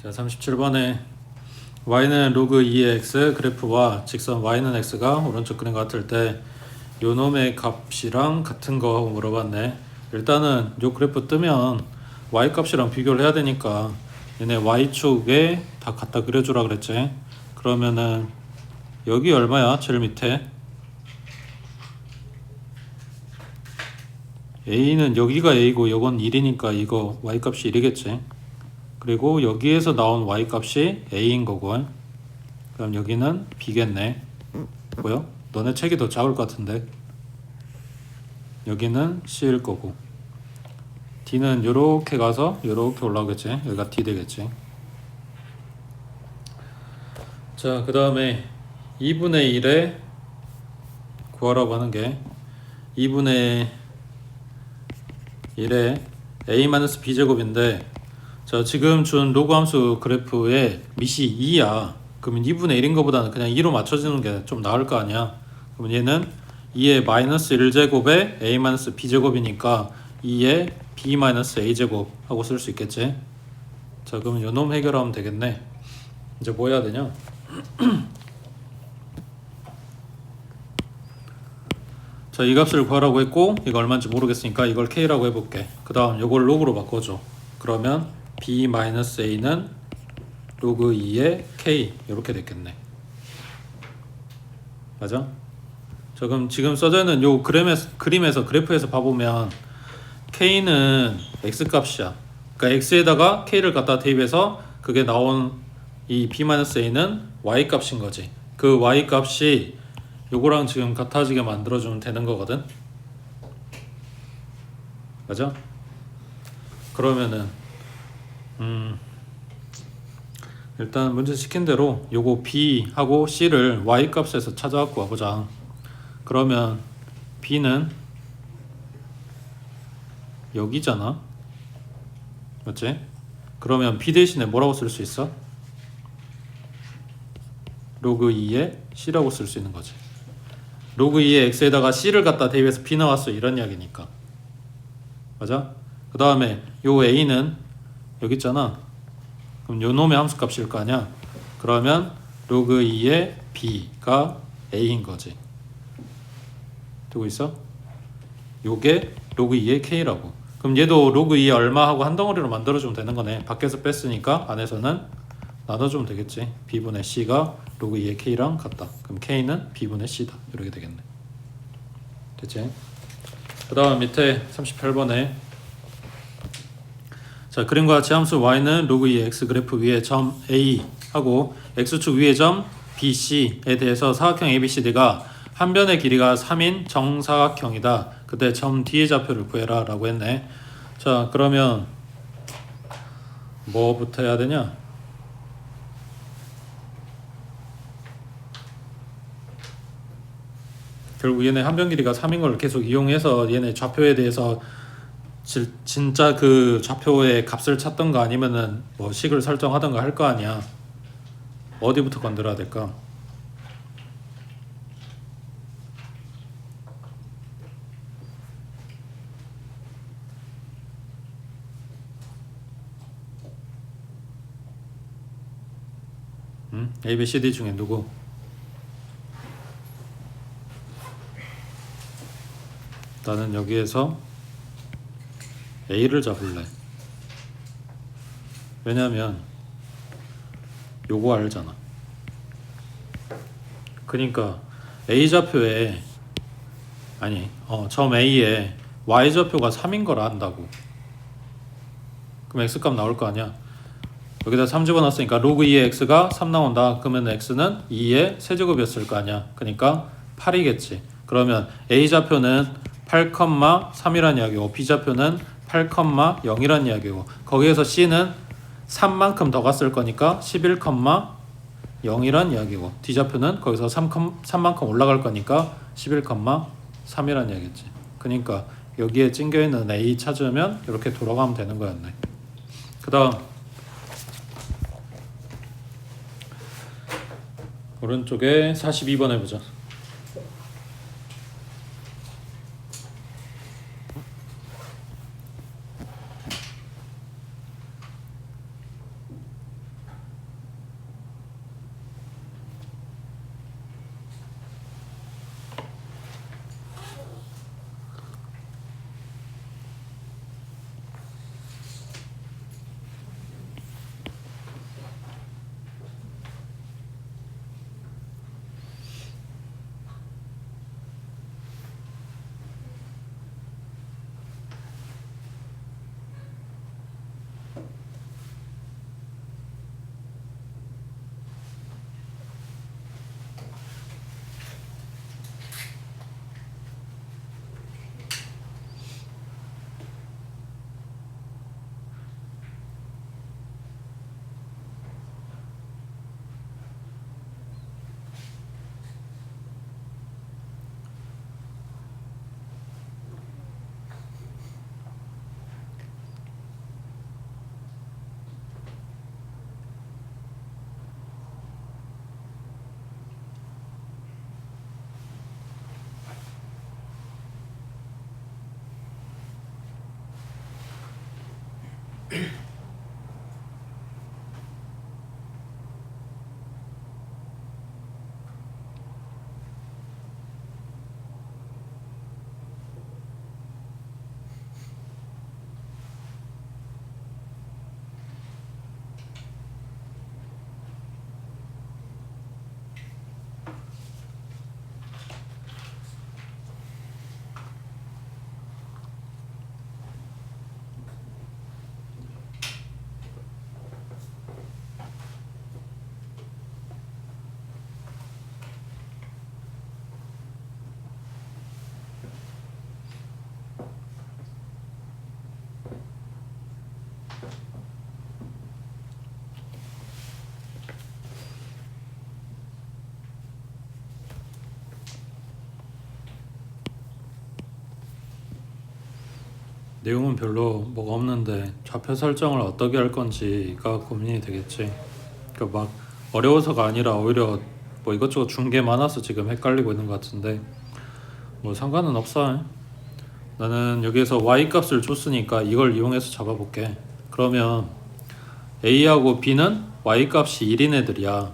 자, 37번에 y는 로그 2의 x 그래프와 직선 y는 x가 오른쪽 그림과 같을 때 요놈의 값이랑 같은 거 하고 물어봤네. 일단은 요 그래프 뜨면 y 값이랑 비교를 해야 되니까 얘네 y축에 다 갖다 그려주라 그랬지. 그러면은 여기 얼마야? 제일 밑에 a는 여기가 a고 요건 1이니까 이거 y 값이 1이겠지. 그리고 여기에서 나온 y값이 a인 거고, 그럼 여기는 b겠네. 뭐요? 너네 책이 더 작을 것 같은데. 여기는 c일 거고, d는 요렇게 가서 요렇게 올라오겠지. 여기가 d 되겠지. 자, 그 다음에 2분의 1에 구하라고 하는 게 2분의 1에 a-b제곱인데, 자, 지금 준 로그 함수 그래프의 밑이 2야. 그러면 2분의 1인 것보다는 그냥 2로 맞춰주는 게 좀 나을 거 아니야. 그러면 얘는 2의 마이너스 1제곱에 a 마이너스 b제곱이니까 2의 b 마이너스 a제곱 하고 쓸 수 있겠지. 자, 그러면 요놈 해결하면 되겠네. 이제 뭐 해야 되냐? 자, 이 값을 구하라고 했고 이거 얼마인지 모르겠으니까 이걸 k라고 해볼게. 그 다음 요걸 로그로 바꿔줘. 그러면 b-a는 로그 2의 k 이렇게 됐겠네. 맞아? 자, 그럼 지금 써져 있는 요 그림에서 그래프에서 봐보면 k는 x 값이야. 그러니까 x에다가 k를 갖다 대입해서 그게 나온 이 b-a는 y 값인 거지. 그 y 값이 요거랑 지금 같아지게 만들어주면 되는 거거든. 맞아? 그러면은 일단 문제 시킨 대로 요거 b하고 c를 y 값에서 찾아갖고 와보자. 그러면 b는 여기잖아. 맞지? 그러면 b 대신에 뭐라고 쓸 수 있어? 로그 2의 c라고 쓸 수 있는 거지. 로그 2의 x에다가 c를 갖다 대입해서 b 나왔어, 이런 이야기니까. 맞아? 그 다음에 요 a는 여기 있잖아. 그럼 요 놈의 함수값일 거 아니야. 그러면 로그 2의 b가 a인 거지. 되고 있어? 요게 로그 2의 k라고. 그럼 얘도 로그 2의 얼마 하고 한 덩어리로 만들어주면 되는 거네. 밖에서 뺐으니까 안에서는 나눠주면 되겠지. b분의 c가 로그 2의 k랑 같다. 그럼 k는 b분의 c다. 이렇게 되겠네. 됐지? 그 다음 밑에 38번에 자, 그림과 같이 함수 y는 로그 2의 x 그래프 위에 점 A 하고 x축 위의 점 BC에 대해서 사각형 ABCD가 한 변의 길이가 3인 정사각형이다. 그때 점 D의 좌표를 구해라 라고 했네. 자, 그러면 뭐부터 해야 되냐? 결국 얘네 한 변 길이가 3인 걸 계속 이용해서 얘네 좌표에 대해서 진짜 그 좌표의 값을 찾던가 아니면은 뭐 식을 설정하던가 할 거 아니야. 어디부터 건드려야 될까? A, B, C, D 중에 누구? 나는 여기에서 A를 잡을래. 왜냐면 요거 알잖아. 그러니까 A 좌표에 점 A에 Y 좌표가 3인 걸 안다고. 그럼 X값 나올 거 아니야. 여기다 3 집어넣었으니까 로그 2의 X가 3 나온다. 그러면 X는 2의 세제곱이었을 거 아니야. 그러니까 8이겠지. 그러면 A 좌표는 8,3이란 이야기고 B 좌표는 8,0이란 이야기고 거기에서 C는 3만큼 더 갔을 거니까 11,0이란 이야기고 D 좌표는 거기서 3만큼 올라갈 거니까 11,3이란 이야기겠지. 그러니까 여기에 찡겨있는 A 찾으면 이렇게 돌아가면 되는 거였네. 그 다음 오른쪽에 42번 해보자. 내용은 별로 뭐가 없는데 좌표 설정을 어떻게 할 건지가 고민이 되겠지. 그러니까 막 어려워서가 아니라 오히려 뭐 이것저것 준 게 많아서 지금 헷갈리고 있는 것 같은데 뭐 상관은 없어. 나는 여기에서 y 값을 줬으니까 이걸 이용해서 잡아볼게. 그러면 a하고 b는 y 값이 1인 애들이야.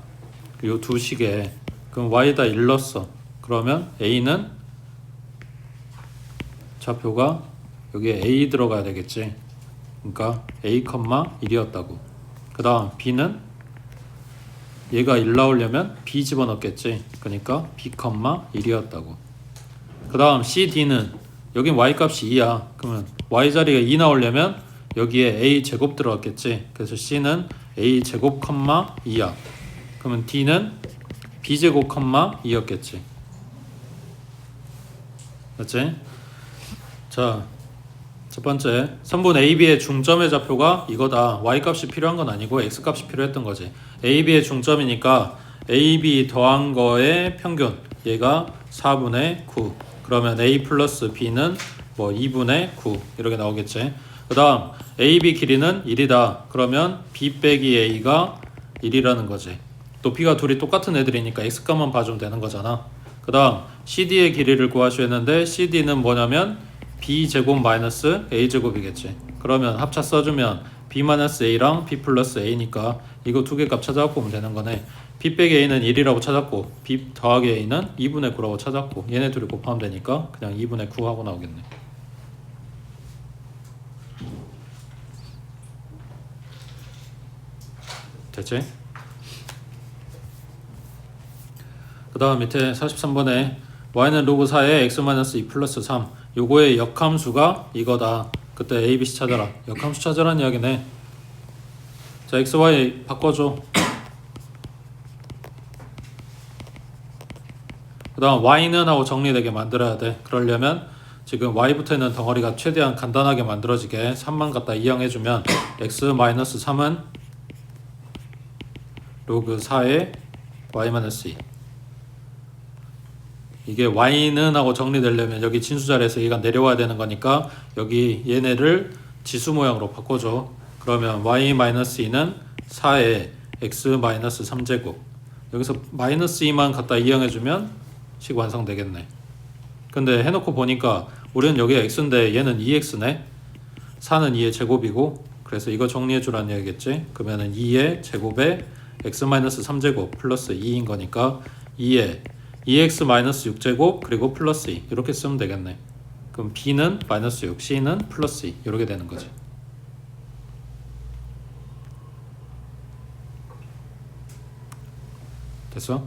요 두 식에. 그럼 y에다 1 넣었어. 그러면 a는 좌표가 여기에 a 들어가야 되겠지. 그러니까 a, 1이었다고. 그 다음 b는 얘가 1 나오려면 b 집어넣겠지. 그러니까 b, 1이었다고. 그 다음 c, d는 여긴 y 값이 2야. 그러면 y 자리가 2 나오려면 여기에 a 제곱 들어갔겠지. 그래서 c는 a 제곱, 2야. 그러면 d는 b 제곱, 2였겠지. 맞지? 자, 첫 번째, 선분 AB의 중점의 좌표가 이거다. Y 값이 필요한 건 아니고 X 값이 필요했던 거지. AB의 중점이니까 AB 더한 거의 평균. 얘가 4분의 9. 그러면 A 플러스 B는 뭐 2분의 9. 이렇게 나오겠지. 그 다음 AB 길이는 1이다. 그러면 B 빼기 A가 1이라는 거지. 높이가 둘이 똑같은 애들이니까 X 값만 봐주면 되는 거잖아. 그 다음 CD의 길이를 구하셔야 했는데 CD는 뭐냐면 b제곱 마이너스 a제곱이겠지. 그러면 합차 써주면 b 마이너스 a랑 b 플러스 a니까 이거 두 개 값 찾아갖고 오면 되는 거네. b 빼기 a는 1이라고 찾았고 b 더하기 a는 2분의 9라고 찾았고 얘네 둘이 곱하면 되니까 그냥 2분의 9 하고 나오겠네. 됐지? 그 다음 밑에 43번에 y는 로그 4에 x-2 플러스 3 요거의 역함수가 이거다. 그때 a, b, c 찾아라. 역함수 찾아라는 이야기네. 자, x, y 바꿔줘. 그 다음 y는 하고 정리되게 만들어야 돼. 그러려면 지금 y부터 있는 덩어리가 최대한 간단하게 만들어지게 3만 갖다 이항해주면 x-3은 로그 4의 y-2. 이게 y는 하고 정리되려면 여기 진수자리에서 얘가 내려와야 되는 거니까 여기 얘네를 지수 모양으로 바꿔줘. 그러면 y-2는 4의 x-3제곱. 여기서 -2만 갖다 이항해주면 식 완성되겠네. 근데 해놓고 보니까 우리는 여기가 x인데 얘는 2x네. 4는 2의 제곱이고 그래서 이거 정리해주라는 얘기겠지. 그러면은 2의 제곱에 x-3제곱 플러스 2인 거니까 2의 2x-6제곱 그리고 플러스 2 이렇게 쓰면 되겠네. 그럼 b는 마이너스 6, c는 플러스 2 이렇게 되는 거지. 됐어?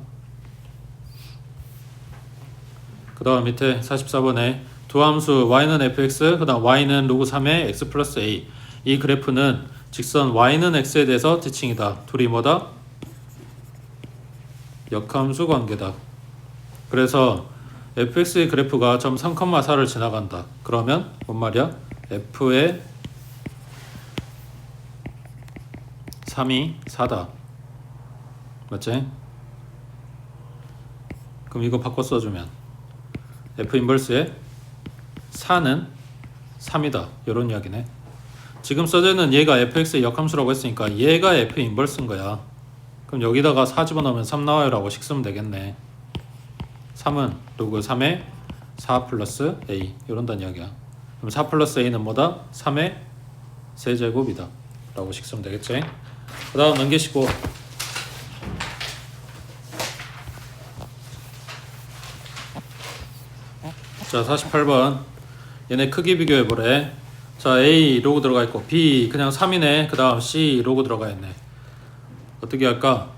그 다음 밑에 44번에 두 함수 y는 fx 그 다음 y는 로그 3의 x 플러스 a. 이 그래프는 직선 y는 x에 대해서 지칭이다. 둘이 뭐다? 역함수 관계다. 그래서 fx의 그래프가 점 3,4를 지나간다. 그러면 뭔 말이야? f의 3이 4다. 맞지? 그럼 이거 바꿔 써주면 f 인버스의 4는 3이다. 이런 이야기네. 지금 써져 있는 얘가 fx의 역함수라고 했으니까 얘가 f 인버스인 거야. 그럼 여기다가 4 집어넣으면 3 나와요 라고 식 쓰면 되겠네. 3은 로그 3의 4 플러스 a 이런다는 이야기야. 그럼 4 플러스 a는 뭐다? 3의 세제곱이다. 라고 식 쓰면 되겠지. 그 다음 넘기시고 자 48번 얘네 크기 비교해보래. 자 A 로그 들어가 있고 B 그냥 3이네. 그 다음 C 로그 들어가 있네. 어떻게 할까?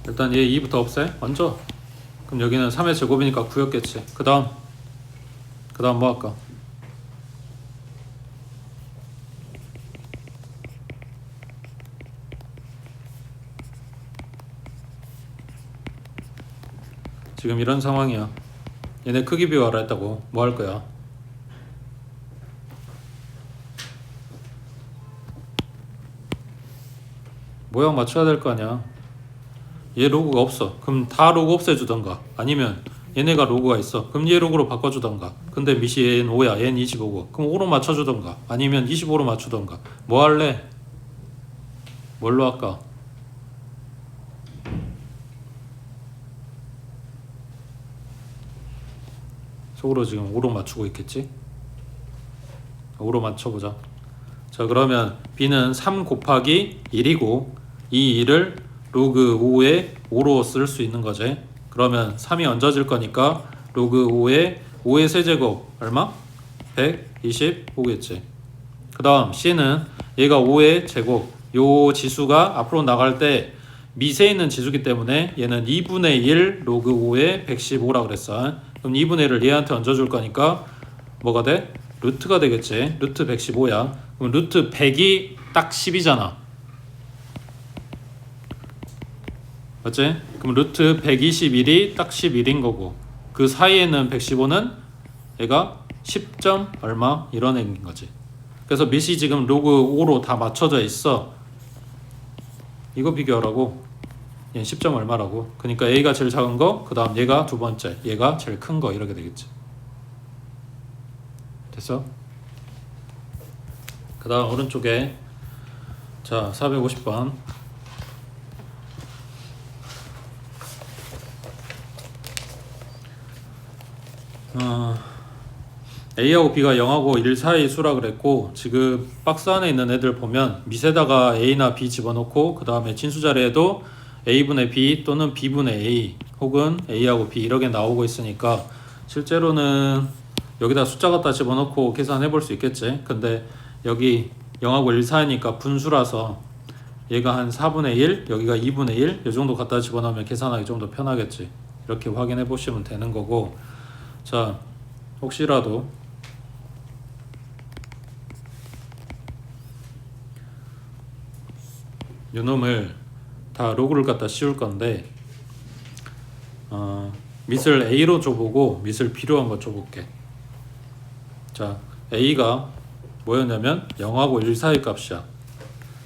일단 얘 2부터 없애 먼저. 그럼 여기는 3의 제곱이니까 9였겠지. 그 다음 뭐 할까? 지금 이런 상황이야. 얘네 크기 비교하라 했다고. 뭐 할 거야? 모양 맞춰야 될 거 아니야. 얘 로그가 없어. 그럼 다 로그 없애주던가. 아니면 얘네가 로그가 있어. 그럼 얘 로그로 바꿔주던가. 근데 미시 얘는 5야. 얘는 25고. 그럼 5로 맞춰주던가. 아니면 25로 맞추던가. 뭐 할래? 뭘로 할까? 속으로 지금 5로 맞추고 있겠지? 5로 맞춰보자. 자 그러면 B는 3 곱하기 1이고 이 1을 로그 5에 5로 쓸 수 있는 거지. 그러면 3이 얹어질 거니까 로그 5의 세제곱 얼마? 125겠지. 그 다음 C는 얘가 5의 제곱. 요 지수가 앞으로 나갈 때 밑에 있는 지수기 때문에 얘는 2분의 1 로그 5의 115라 그랬어. 그럼 2분의 1을 얘한테 얹어줄 거니까 뭐가 돼? 루트가 되겠지. 루트 115야. 그럼 루트 100이 딱 10이잖아. 맞지? 그럼 루트 121이 딱 11인 거고 그 사이에 있는 115는 얘가 10점 얼마 이런 애인 거지. 그래서 밑이 지금 로그 5로 다 맞춰져 있어. 이거 비교하라고. 얘는 10점 얼마라고. 그러니까 A가 제일 작은 거, 그 다음 얘가 두 번째, 얘가 제일 큰 거 이렇게 되겠지. 됐어? 그 다음 오른쪽에 자 450번 A하고 B가 0하고 1 사이 수라 그랬고 지금 박스 안에 있는 애들 보면 밑에다가 A나 B 집어넣고 그 다음에 진수 자리에도 A분의 B 또는 B분의 A 혹은 A하고 B 이렇게 나오고 있으니까 실제로는 여기다 숫자 갖다 집어넣고 계산해 볼 수 있겠지. 근데 여기 0하고 1 사이니까 분수라서 얘가 한 4분의 1 여기가 2분의 1 이 정도 갖다 집어넣으면 계산하기 좀 더 편하겠지. 이렇게 확인해 보시면 되는 거고. 자 혹시라도 요놈을 다 로그를 갖다 씌울 건데 밑을 A로 줘보고 밑을 B로 한번 줘볼게. 자 A가 뭐였냐면 0하고 1 사이 값이야.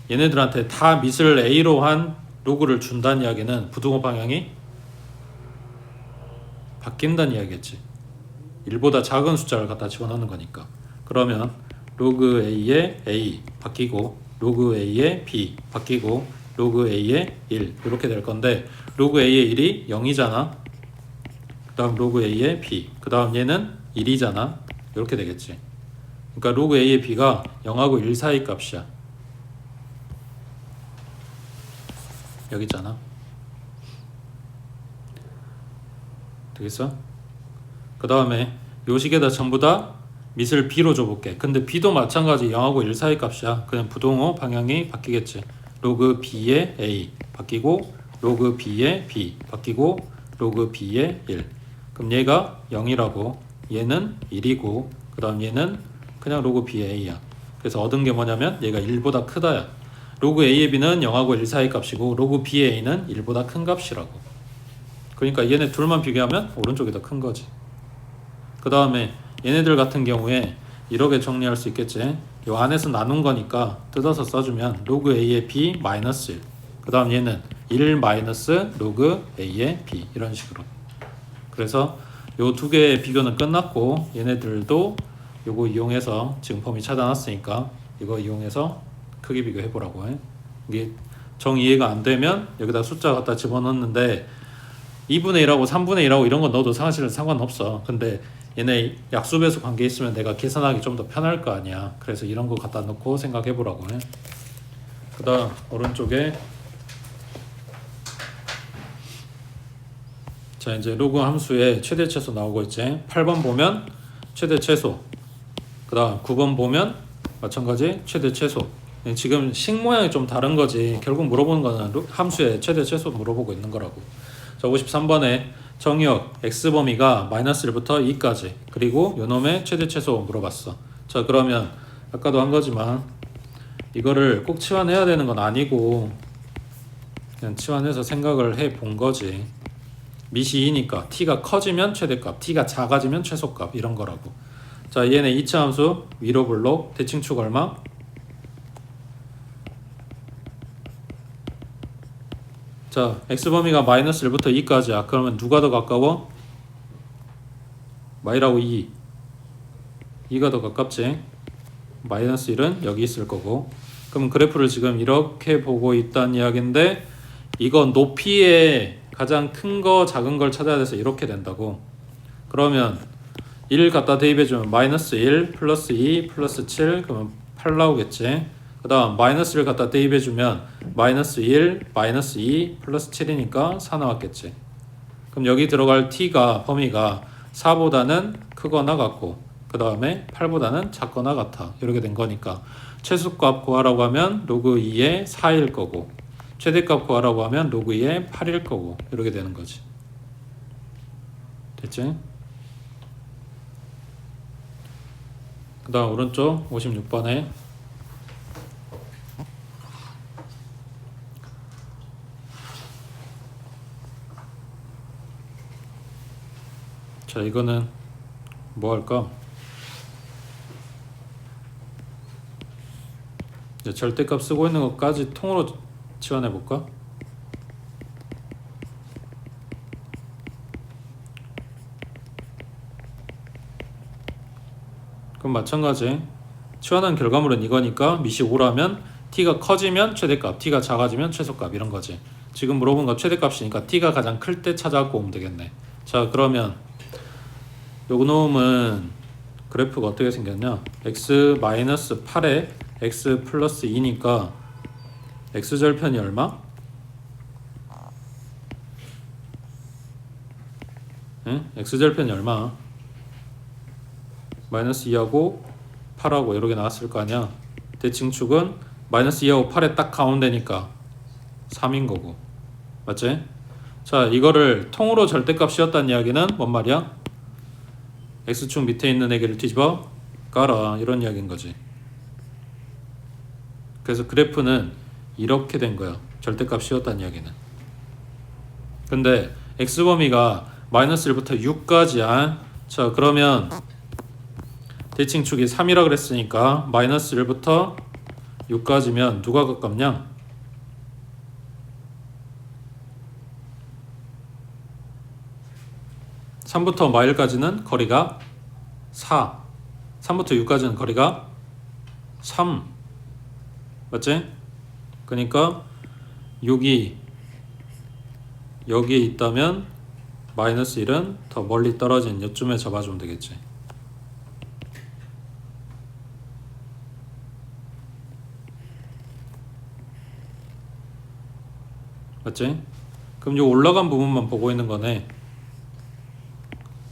얘네들한테 다 밑을 A로 한 로그를 준다는 이야기는 부등호 방향이 바뀐다는 이야기겠지. 1보다 작은 숫자를 갖다 집어넣는 거니까. 그러면 로그 A의 A 바뀌고 로그 A의 B 바뀌고 로그 A의 1 이렇게 될 건데 로그 A의 1이 0이잖아. 그 다음 로그 A의 B 그 다음 얘는 1이잖아. 이렇게 되겠지. 그러니까 로그 A의 B가 0하고 1 사이 값이야. 여기 있잖아. 되겠어? 그 다음에 요 식에다 전부 다 밑을 B로 줘볼게. 근데 B도 마찬가지 0하고 1 사이 값이야. 그냥 부등호 방향이 바뀌겠지. 로그 B의 A 바뀌고 로그 B의 B 바뀌고 로그 B의 1. 그럼 얘가 0이라고 얘는 1이고 그 다음 얘는 그냥 로그 B의 A야. 그래서 얻은 게 뭐냐면 얘가 1보다 크다야. 로그 A의 B는 0하고 1 사이 값이고 로그 B의 A는 1보다 큰 값이라고. 그러니까 얘네 둘만 비교하면 오른쪽이 더 큰 거지. 그 다음에 얘네들 같은 경우에 이렇게 정리할 수 있겠지. 요 안에서 나눈 거니까 뜯어서 써주면 로그 A의 B 마이너스 1. 그 다음 얘는 1 마이너스 로그 A의 B 이런 식으로. 그래서 요 두 개의 비교는 끝났고 얘네들도 요거 이용해서 지금 범위 찾아놨으니까 이거 이용해서 크기 비교해 보라고 해. 이게 정 이해가 안 되면 여기다 숫자 갖다 집어넣는데 2분의 1하고 3분의 1하고 이런 거 넣어도 사실은 상관없어. 근데 얘네 약수배수 관계 있으면 내가 계산하기 좀 더 편할 거 아니야. 그래서 이런 거 갖다 넣고 생각해 보라고 해. 그 다음 오른쪽에 자 이제 로그 함수에 최대 최소 나오고 있지. 8번 보면 최대 최소, 그 다음 9번 보면 마찬가지 최대 최소. 지금 식 모양이 좀 다른 거지. 결국 물어보는 거는 함수의 최대 최소 물어보고 있는 거라고. 자 53번에 정의역 x 범위가 마이너스 1부터 2까지 그리고 요놈의 최대 최소 물어봤어. 자 그러면 아까도 한 거지만 이거를 꼭 치환해야 되는 건 아니고 그냥 치환해서 생각을 해 본 거지. 미시 2니까 t가 커지면 최대값, t가 작아지면 최소값 이런 거라고. 자 얘네 2차 함수 위로 블록 대칭축 얼마? 자 x범위가 마이너스 1부터 2까지야. 그러면 누가 더 가까워? 마이라고 2가 더 가깝지. 마이너스 1은 여기 있을 거고. 그럼 그래프를 지금 이렇게 보고 있다는 이야기인데 이건 높이에 가장 큰 거 작은 걸 찾아야 돼서 이렇게 된다고. 그러면 1 갖다 대입해주면 마이너스 1 플러스 2 플러스 7 그러면 8 나오겠지. 그 다음 마이너스 1 갖다 대입해주면 마이너스 1 마이너스 2 플러스 7이니까 4 나왔겠지. 그럼 여기 들어갈 t가 범위가 4보다는 크거나 같고 그 다음에 8보다는 작거나 같아. 이렇게 된 거니까 최소값 구하라고 하면 로그 2의 4일 거고 최대값 구하라고 하면 로그 2의 8일 거고 이렇게 되는 거지. 됐지? 그 다음 오른쪽 56번에 자 이거는 뭐 할까? 이제 절대값 쓰고 있는 것까지 통으로 치환해 볼까? 그럼 마찬가지 치환한 결과물은 이거니까 미시 5라면 t가 커지면 최대값, t가 작아지면 최소값 이런 거지. 지금 물어본 거 최대값이니까 t가 가장 클 때 찾아갖고 오면 되겠네. 자 그러면 요거 놈은 그래프가 어떻게 생겼냐? x 마이너스 8에 x 플러스 2니까 x절편이 얼마? 응? x절편이 얼마? 마이너스 2하고 8하고 이렇게 나왔을 거 아니야. 대칭축은 마이너스 2하고 8의 딱 가운데니까 3인 거고 맞지? 자 이거를 통으로 절대값 씌웠다는 이야기는 뭔 말이야? x축 밑에 있는 애기를 뒤집어 깔아 이런 이야기인 거지. 그래서 그래프는 이렇게 된 거야. 절대값 씌웠다는 이야기는. 근데 x범위가 마이너스 1부터 6까지야. 자 그러면 대칭축이 3이라 그랬으니까 마이너스 1부터 6까지면 누가 가깝냐? 3부터 마일까지는 거리가 4 3부터 6까지는 거리가 3 맞지? 그러니까 6이 여기에 있다면 마이너스 1은 더 멀리 떨어진 이쯤에 잡아주면 되겠지. 맞지? 그럼 이 올라간 부분만 보고 있는 거네.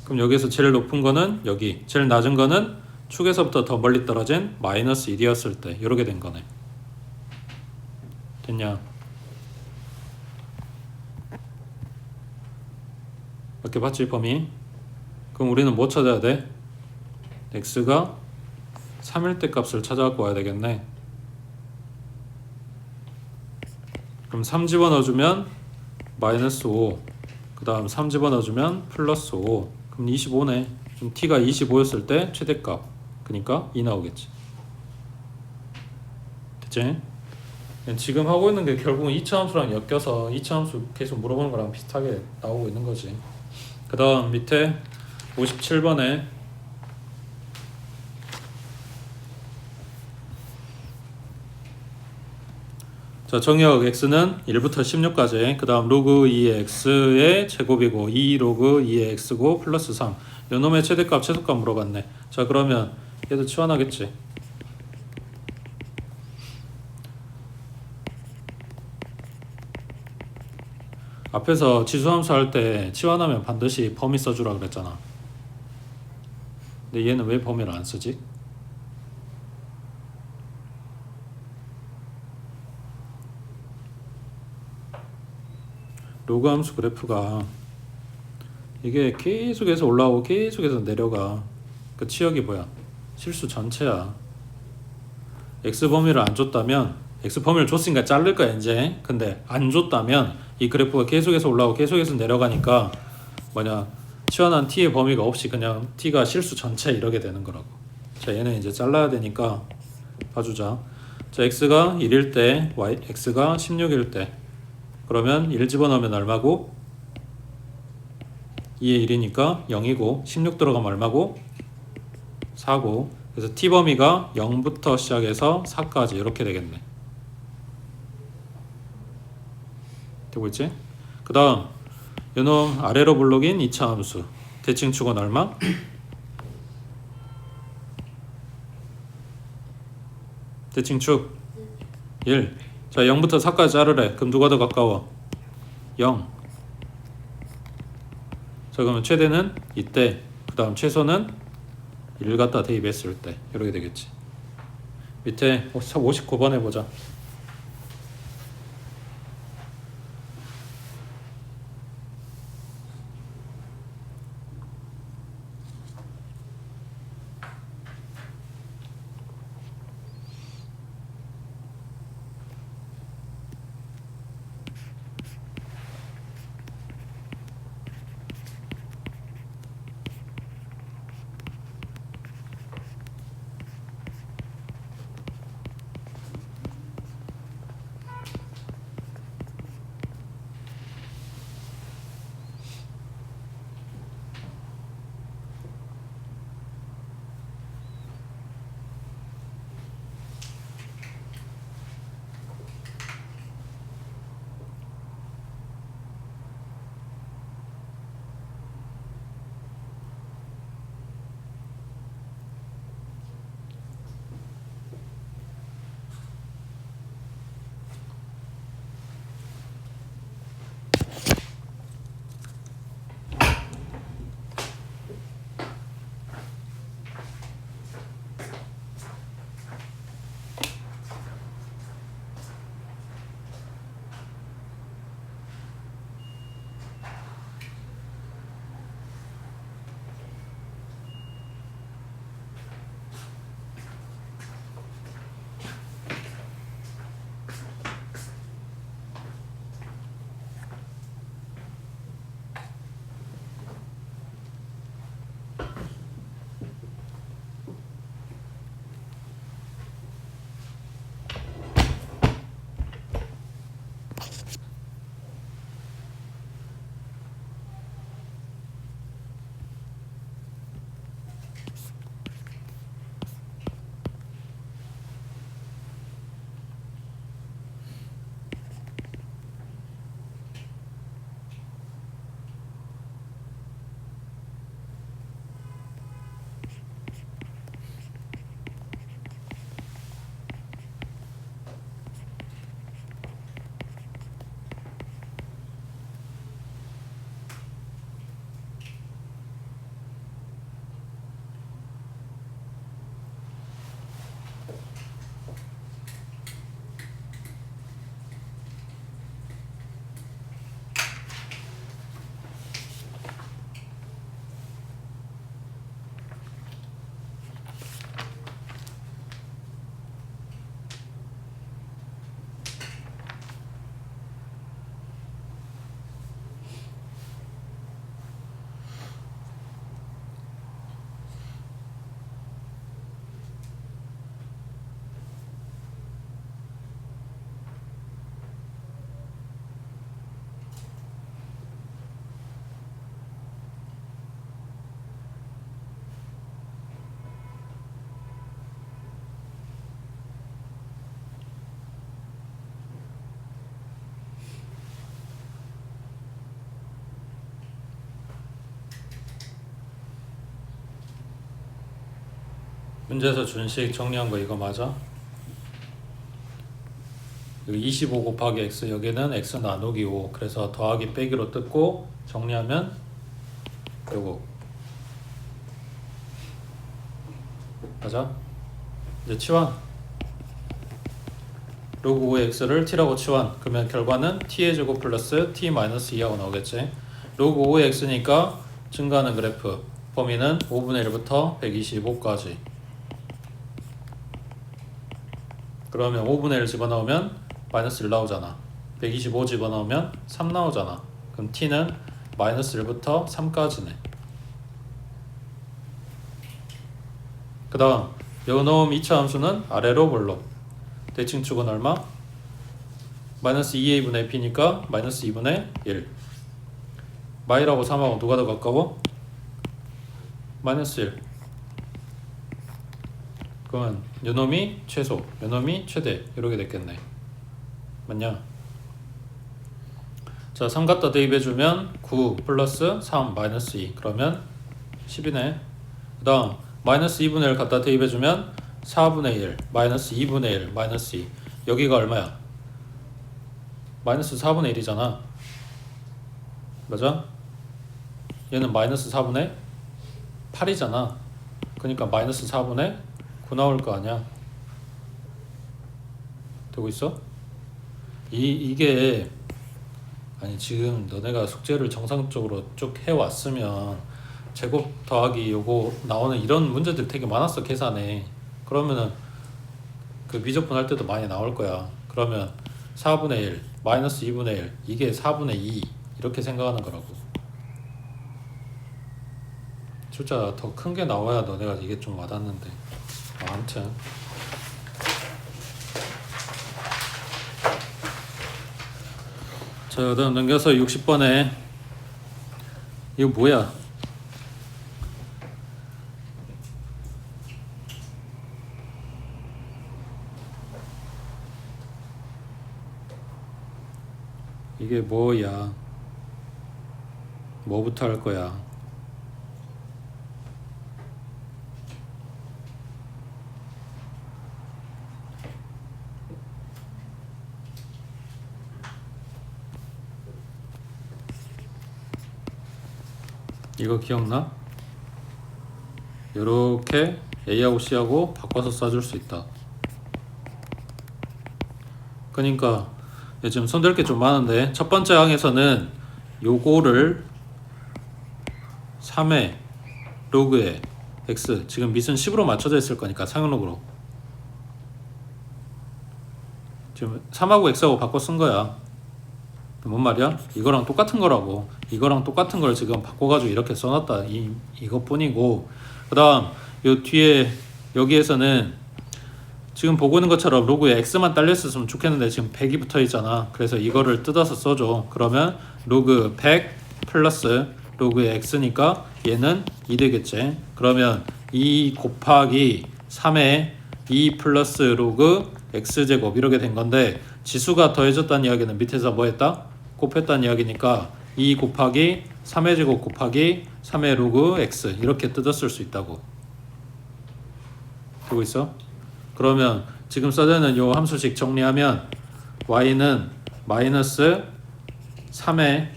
그럼 여기서 제일 높은 거는 여기, 제일 낮은 거는 축에서부터 더 멀리 떨어진 마이너스 1이었을 때 이렇게 된 거네. 됐냐? 이렇게 봤지 범위? 그럼 우리는 뭐 찾아야 돼? x가 3일 때 값을 찾아갖고 와야 되겠네. 그럼 3 집어넣어주면 마이너스 5, 그 다음 3 집어넣어주면 플러스 5, 그럼 25네. 그럼 t가 25였을 때 최대값, 그러니까 2 나오겠지. 됐지? 지금 하고 있는 게 결국은 2차 함수랑 엮여서 2차 함수 계속 물어보는 거랑 비슷하게 나오고 있는 거지. 그 다음 밑에 57번에 자, 정역 x는 1부터 16까지. 그 다음 로그 2의 x의 제곱이고 2 로그 2의 x고 플러스 3. 요놈의 최대값 최소값 물어봤네. 자, 그러면 얘도 치환하겠지. 앞에서 지수함수 할 때 치환하면 반드시 범위 써주라 그랬잖아. 근데 얘는 왜 범위를 안 쓰지? 로그 함수 그래프가 이게 계속해서 올라오고 계속해서 내려가. 그 치역이 뭐야? 실수 전체야. x 범위를 안 줬다면, x 범위를 줬으니까 자를 거야 이제. 근데 안 줬다면 이 그래프가 계속해서 올라오고 계속해서 내려가니까 뭐냐, 치환한 t의 범위가 없이 그냥 t가 실수 전체 이렇게 되는 거라고. 자, 얘는 이제 잘라야 되니까 봐주자. 자, x가 1일 때, x가 16일 때, 그러면 1 집어넣으면 얼마고? 2의 1이니까 0이고 16 들어가면 얼마고? 4고. 그래서 t 범위가 0부터 시작해서 4까지 이렇게 되겠네. 되고 있지? 그 다음 요놈 아래로 블록인 2차 함수 대칭축은 얼마? 1. 자, 0부터 4까지 자르래. 그럼 누가 더 가까워? 0. 자, 그러면 최대는 이때, 그 다음 최소는 1 갖다 대입했을 때 이렇게 되겠지. 밑에 59번 해보자. 문제에서 준식 정리한 거 이거 맞아? 여기 25 곱하기 x, 여기는 x 나누기 5, 그래서 더하기 빼기로 뜯고 정리하면 요거 맞아? 이제 치환 로그 5의 x를 t라고 치환, 그러면 결과는 t의 제곱 플러스 t 마이너스 2하고 나오겠지. 로그 5의 x니까 증가하는 그래프 범위는 5분의 1부터 125까지. 그러면 5분의 1 집어넣으면 마이너스 1 나오잖아. 125 집어넣으면 3 나오잖아. 그럼 t는 마이너스 1부터 3까지네. 그 다음 요놈 2차 함수는 아래로 볼록. 대칭축은 얼마? 마이너스 2a분의 b니까 마이너스 2분의 1. 마이라고 3하고 누가 더 가까워? 마이너스 1. 그러면 요놈이 최소, 요놈이 최대 이렇게 됐겠네. 맞냐? 자, 3 갖다 대입해주면 9 플러스 3 마이너스 2 그러면 10이네. 그 다음 마이너스 2분의 1 갖다 대입해주면 4분의 1 마이너스 2분의 1 마이너스 2. 여기가 얼마야? 마이너스 4분의 1이잖아. 맞아? 얘는 마이너스 4분의 8이잖아. 그러니까 마이너스 4분의 9 나올 거 아니야. 되고 있어? 이게 아니 지금 너네가 숙제를 정상적으로 쭉 해왔으면 제곱 더하기 요거 나오는 이런 문제들 되게 많았어 계산에. 그러면은 그 미적분 할 때도 많이 나올 거야. 그러면 4분의 1 마이너스 2분의 1 이게 4분의 2 이렇게 생각하는 거라고. 숫자 더 큰 게 나와야 너네가 이게 좀 와닿는데. 아무튼 자, 그다음 넘겨서 60번에 이거 뭐야? 이게 뭐야? 뭐부터 할 거야? 이거 기억나? 요렇게 A하고 C하고 바꿔서 써줄 수 있다. 그러니까 지금 손댈 게 좀 많은데 첫 번째 항에서는 요거를 3의 로그의 x, 지금 밑은 10으로 맞춰져 있을 거니까 상용로그로 지금 3하고 x하고 바꿔 쓴 거야. 뭔 말이야? 이거랑 똑같은 거라고. 이거랑 똑같은 걸 지금 바꿔가지고 이렇게 써놨다. 이것뿐이고, 그 다음 요 뒤에 여기에서는 지금 보고 있는 것처럼 로그에 x만 딸렸으면 좋겠는데 지금 100이 붙어 있잖아. 그래서 이거를 뜯어서 써줘. 그러면 로그 100 플러스 로그의 x니까 얘는 2 되겠지. 그러면 2 곱하기 3의 2 플러스 로그 x제곱 이렇게 된 건데, 지수가 더해졌다는 이야기는 밑에서 뭐 했다? 곱했다는 이야기니까 2 곱하기 3의 제곱 곱하기 3의 로그 x 이렇게 뜯었을 수 있다고. 되고 있어? 그러면 지금 써져있는 요 함수식 정리하면 y는 마이너스 3의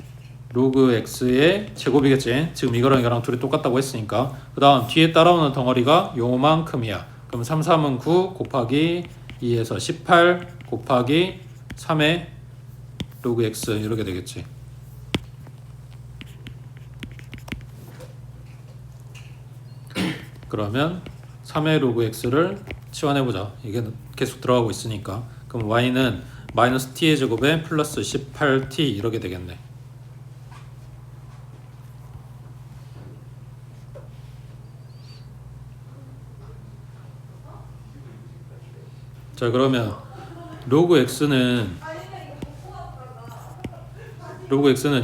로그 x의 제곱이겠지. 지금 이거랑 이거랑 둘이 똑같다고 했으니까. 그 다음 뒤에 따라오는 덩어리가 요만큼이야. 그럼 3, 3은 9 곱하기 2에서 18 곱하기 3의 로그 x 이렇게 되겠지. 그러면 3의 로그 x를 치환해보자. 이게 계속 들어가고 있으니까. 그럼 y는 마이너스 t의 제곱에 플러스 18t 이렇게 되겠네. 자, 그러면 로그 x는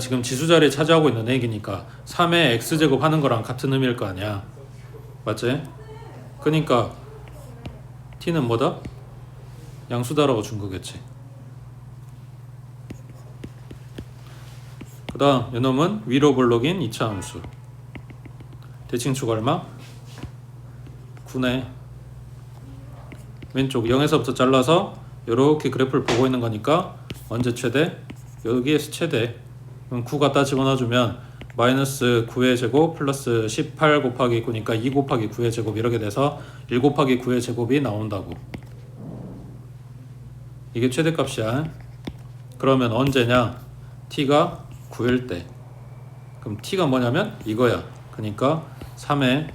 지금 지수 자리에 차지하고 있는 액이니까 3의 x제곱 하는 거랑 같은 의미일 거 아니야. 맞지? 그러니까 t는 뭐다? 양수다라고 준 거겠지. 그 다음 요놈은 위로 볼록인 2차 함수. 대칭축 얼마? 9네. 왼쪽 0에서부터 잘라서 이렇게 그래프를 보고 있는 거니까 언제 최대? 여기에서 최대. 그럼 9 갖다 집어넣어주면 마이너스 9의 제곱 플러스 18 곱하기 9니까 2 곱하기 9의 제곱 이렇게 돼서 1 곱하기 9의 제곱이 나온다고. 이게 최대값이야. 그러면 언제냐? t가 9일 때. 그럼 t가 뭐냐면 이거야. 그러니까 3의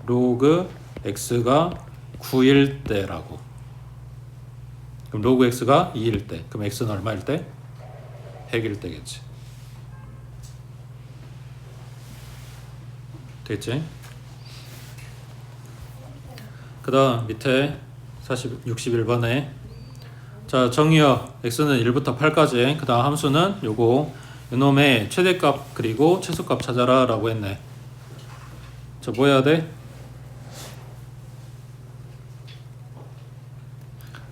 로그 x가 9일 때라고. 그럼 로그 x가 2일 때. 그럼 x는 얼마일 때? 100일 때겠지. 됐지? 그 다음 밑에 61번에 자 정의어 x는 1부터 8까지 그 다음 함수는 요거 이놈의 최대값 그리고 최소값 찾아라 라고 했네. 자 뭐 해야 돼?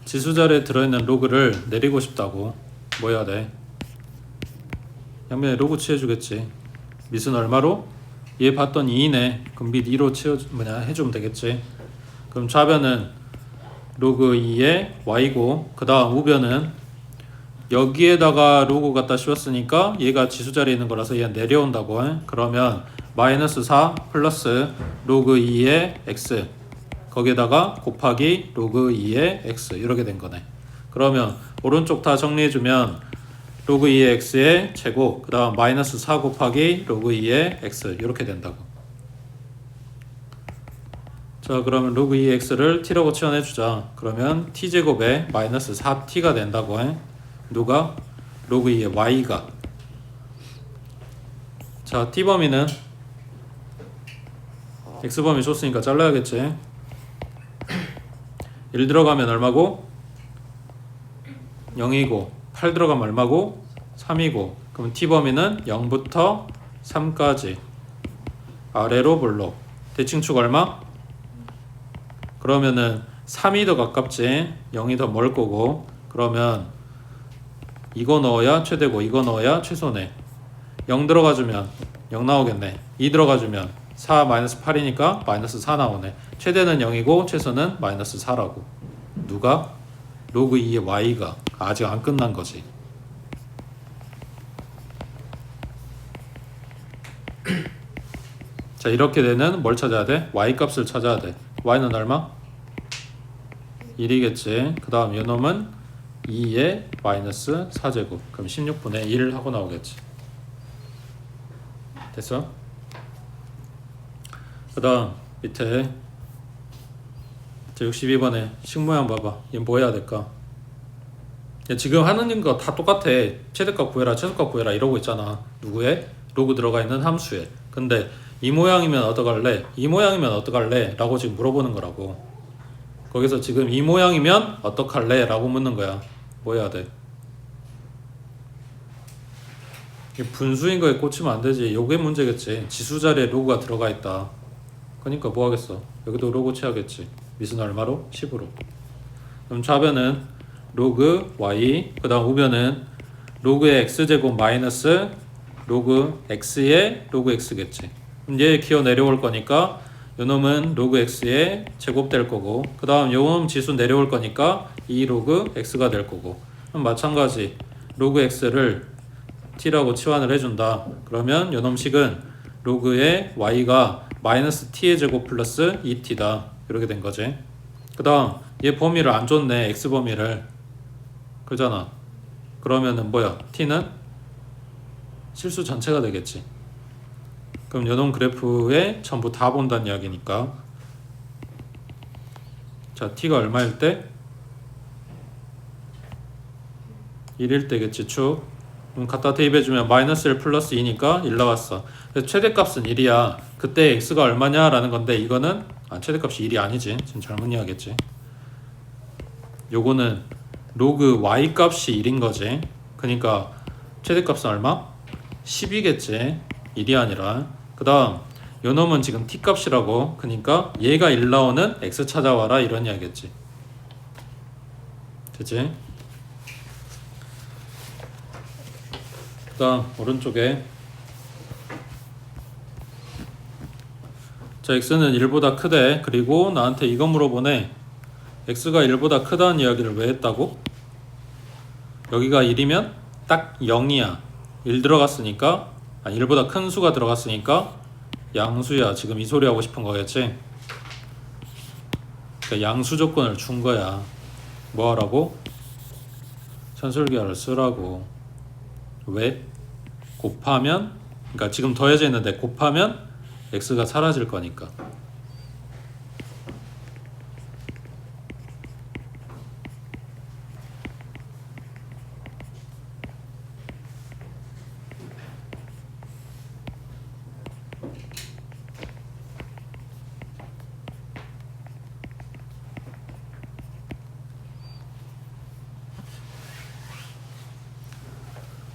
지수자리에 들어있는 로그를 내리고 싶다고. 뭐 해야 돼? 양면에 로그 취해주겠지. 밑은 얼마로? 얘 봤던 2이네. 그럼 밑 2로 해주면 되겠지. 그럼 좌변은 로그 2의 y고 그 다음 우변은 여기에다가 로그 갖다 씌웠으니까 얘가 지수자리에 있는 거라서 얘가 내려온다고. 그러면 마이너스 4 플러스 로그 2의 x 거기에다가 곱하기 로그 2의 x 이렇게 된 거네. 그러면 오른쪽 다 정리해주면 로그 2의 x의 제곱 그 다음 마이너스 4 곱하기 로그 2의 x 이렇게 된다고. 자 그러면 로그 2의 x를 t라고 치환해주자. 그러면 t제곱에 마이너스 4t가 된다고. 누가? 로그 2의 y가. 자 t범위는 x범위 줬으니까 잘라야겠지. 1 들어가면 얼마고? 0이고 8 들어가면 얼마고? 3이고 그럼 t범위는 0부터 3까지 아래로 볼록. 대칭축 얼마? 그러면은 3이 더 가깝지 0이 더 멀 거고 그러면 이거 넣어야 최대고 이거 넣어야 최소네. 0 들어가주면 0 나오겠네. 2 들어가주면 4 마이너스 8이니까 마이너스 4 나오네. 최대는 0이고 최소는 마이너스 4라고. 누가? 로그 2의 y가. 아직 안 끝난 거지. 자 이렇게 되는 뭘 찾아야 돼? y 값을 찾아야 돼. y는 얼마? 1이겠지. 그 다음 요놈은 2의 마이너스 4제곱. 그럼 16분의 1 하고 나오겠지. 됐어? 그 다음 밑에 62번에 식모양 봐봐. 얘 뭐 해야 될까? 지금 하는 거 다 똑같아. 최대값 구해라 최소값 구해라 이러고 있잖아. 누구에? 로그 들어가 있는 함수에. 근데 이 모양이면 어떡할래? 이 모양이면 어떡할래? 라고 지금 물어보는 거라고. 거기서 지금 이 모양이면 어떡할래? 라고 묻는 거야. 뭐 해야 돼? 분수인 거에 꽂히면 안 되지. 요게 문제겠지. 지수 자리에 로그가 들어가 있다. 그러니까 뭐 하겠어? 여기도 로그 취하겠지. 밑은 얼마로? 10으로. 그럼 좌변은 로그 y 그 다음 우변은 로그의 x제곱 마이너스 로그 x의 로그 x겠지. 그럼 얘 기어 내려올 거니까 요놈은 로그 x의 제곱 될 거고 그 다음 요놈 지수 내려올 거니까 2 로그 x가 될 거고. 그럼 마찬가지 로그 x를 t라고 치환을 해준다. 그러면 요놈식은 로그의 y가 마이너스 t의 제곱 플러스 2t다. 이렇게 된 거지. 그 다음 얘 범위를 안 줬네. x 범위를. 그러잖아. 그러면은 뭐야? t는 실수 전체가 되겠지. 그럼 요놈 그래프에 전부 다 본다는 이야기니까. 자 t가 얼마일 때? 1일 때겠지. 축. 그럼 갖다 대입해주면 마이너스 1 플러스 2니까 1 나왔어. 최대값은 1이야. 그때 x가 얼마냐 라는 건데 이거는 최대값이 1이 아니지. 지금 잘못 이해하겠지. 요거는 로그 y 값이 1인 거지. 그러니까 최대값은 얼마? 10이겠지. 1이 아니라. 그 다음 요놈은 지금 t 값이라고. 그러니까 얘가 1 나오는 x 찾아와라 이런 이야기겠지. 됐지? 그 다음 오른쪽에 자 x는 1보다 크대. 그리고 나한테 이거 물어보네. x가 1보다 크다는 이야기를 왜 했다고? 여기가 1이면 딱 0이야. 1 들어갔으니까 1보다 큰 수가 들어갔으니까 양수야. 지금 이 소리 하고 싶은 거겠지? 그러니까 양수 조건을 준 거야. 뭐 하라고? 산술기하를 쓰라고. 왜? 곱하면, 그러니까 지금 더해져 있는데 곱하면 x가 사라질 거니까.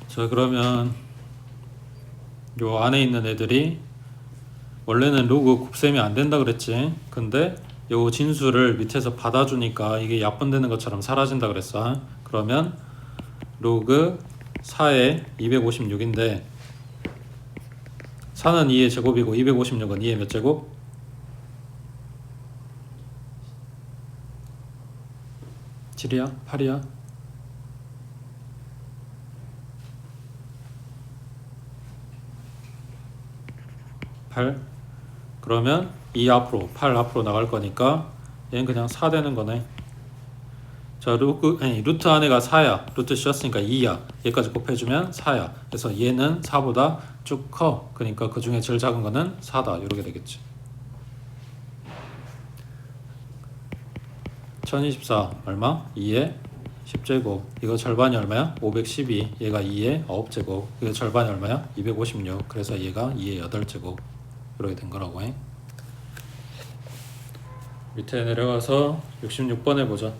자, 그러면 요 안에 있는 애들이 원래는 로그 곱셈이 안 된다 그랬지. 근데 요 진수를 밑에서 받아주니까 이게 약분되는 것처럼 사라진다 그랬어. 그러면 로그 4에 256인데 4는 2의 제곱이고 256은 2의 몇 제곱? 7이야? 8이야? 8. 그러면 2 앞으로 8 앞으로 나갈 거니까 얘는 그냥 4 되는 거네. 자, 루트 안에가 4야. 루트 씌웠으니까 2야. 얘까지 곱해주면 4야. 그래서 얘는 4보다 쭉 커. 그러니까 그 중에 제일 작은 거는 4다. 이렇게 되겠지. 1024 얼마? 2의 10제곱. 이거 절반이 얼마야? 512. 얘가 2의 9제곱. 이거 절반이 얼마야? 256. 그래서 얘가 2의 8제곱. 이렇게 된 거라고 해. 밑에 내려가서 66번에 보자.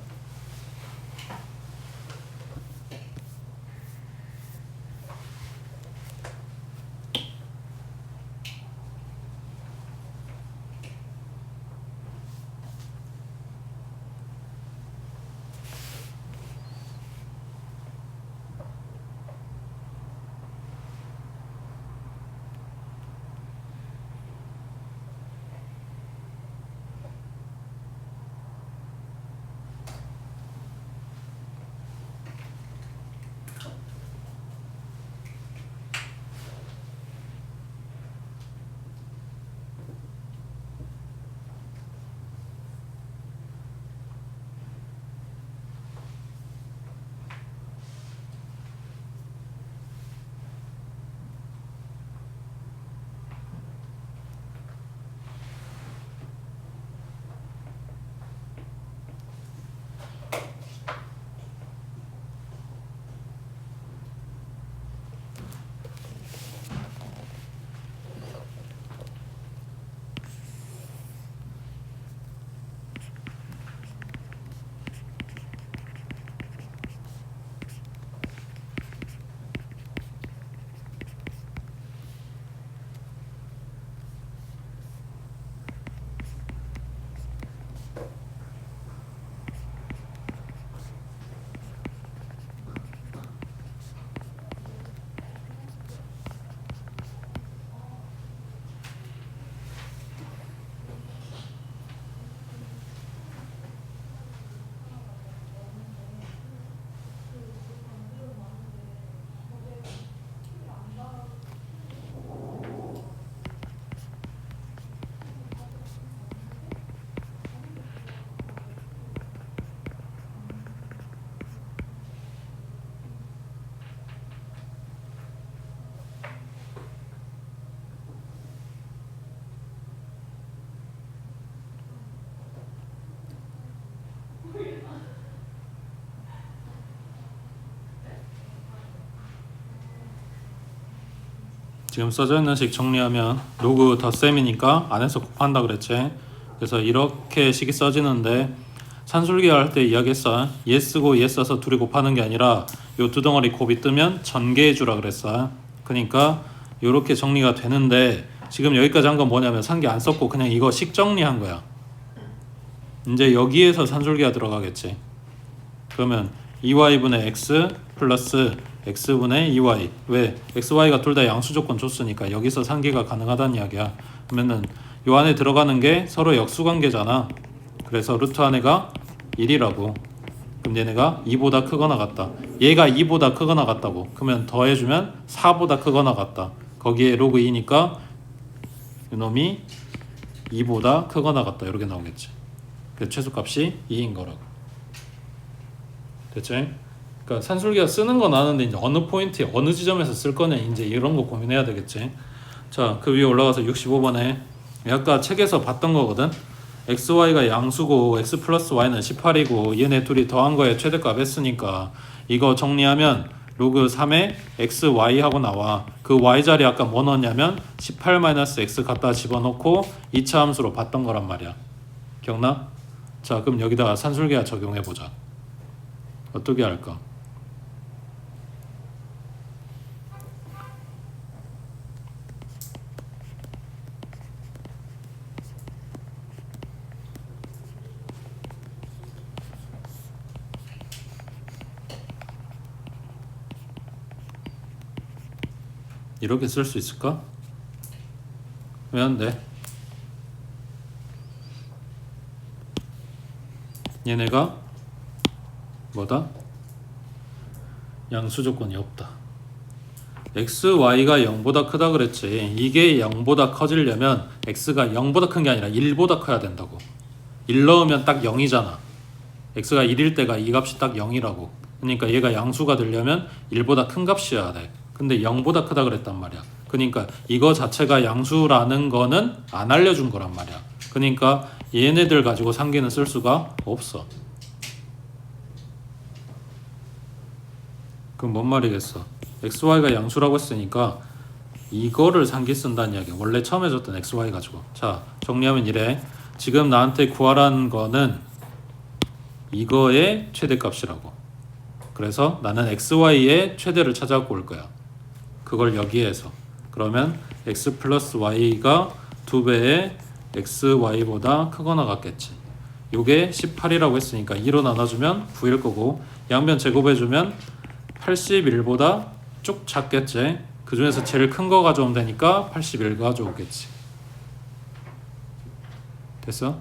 지금 써져 있는 식 정리하면 로그 덧셈이니까 안에서 곱한다 그랬지. 그래서 이렇게 식이 써지는데 산술기하 할 때 이야기했어. 얘 쓰고 얘 써서 둘이 곱하는 게 아니라 요 두 덩어리 곱이 뜨면 전개해 주라 그랬어. 그러니까 요렇게 정리가 되는데 지금 여기까지 한 건 뭐냐면 산기 안 썼고 그냥 이거 식 정리한 거야. 이제 여기에서 산술기하 들어가겠지. 그러면 2y분의 x 플러스 x분의 2y. 왜? x, y가 둘 다 양수 조건 줬으니까 여기서 상기가 가능하다는 이야기야. 그러면은 요 안에 들어가는 게 서로 역수관계잖아. 그래서 루트 안에가 1이라고. 그럼 얘네가 2보다 크거나 같다. 얘가 2보다 크거나 같다고. 그러면 더해주면 4보다 크거나 같다. 거기에 로그 2니까 이놈이 2보다 크거나 같다. 이렇게 나오겠지. 그 최소값이 2인 거라고. 됐지? 그러니까 산술기가 쓰는 건 아는데 이제 어느 포인트에 어느 지점에서 쓸 거냐 이제 이런 거 고민해야 되겠지. 자, 그 위에 올라가서 65번에 아까 책에서 봤던 거거든. xy가 양수고 x 플러스 y는 18이고 얘네 둘이 더한 거에 최대값 했으니까 이거 정리하면 로그 3에 xy 하고 나와. 그 y 자리 아까 뭐 넣었냐면 18-x 갖다 집어넣고 2차 함수로 봤던 거란 말이야. 기억나? 자, 그럼 여기다가 산술계화 적용해보자. 어떻게 할까? 이렇게 쓸 수 있을까? 왜 안 돼? 얘네가 뭐다? 양수 조건이 없다. x, y가 0보다 크다 그랬지. 이게 0보다 커지려면 x가 0보다 큰 게 아니라 1보다 커야 된다고. 1 넣으면 딱 0이잖아. x가 1일 때가 이 값이 딱 0이라고. 그러니까 얘가 양수가 되려면 1보다 큰 값이어야 돼. 근데 0보다 크다 그랬단 말이야. 그러니까 이거 자체가 양수라는 거는 안 알려준 거란 말이야. 그러니까 얘네들 가지고 상기는 쓸 수가 없어. 그럼 뭔 말이겠어? xy가 양수라고 했으니까 이거를 상기 쓴다는 이야기야. 원래 처음에 줬던 xy 가지고. 자, 정리하면 이래. 지금 나한테 구하라는 거는 이거의 최대값이라고. 그래서 나는 xy의 최대를 찾아갖고 올 거야. 그걸 여기에서. 그러면 x 플러스 y가 2배의 xy보다 크거나 같겠지. 요게 18이라고 했으니까 2로 나눠주면 9일 거고, 양변 제곱해주면 81보다 쭉 작겠지. 그 중에서 제일 큰 거 가져오면 되니까 81 가져오겠지. 됐어?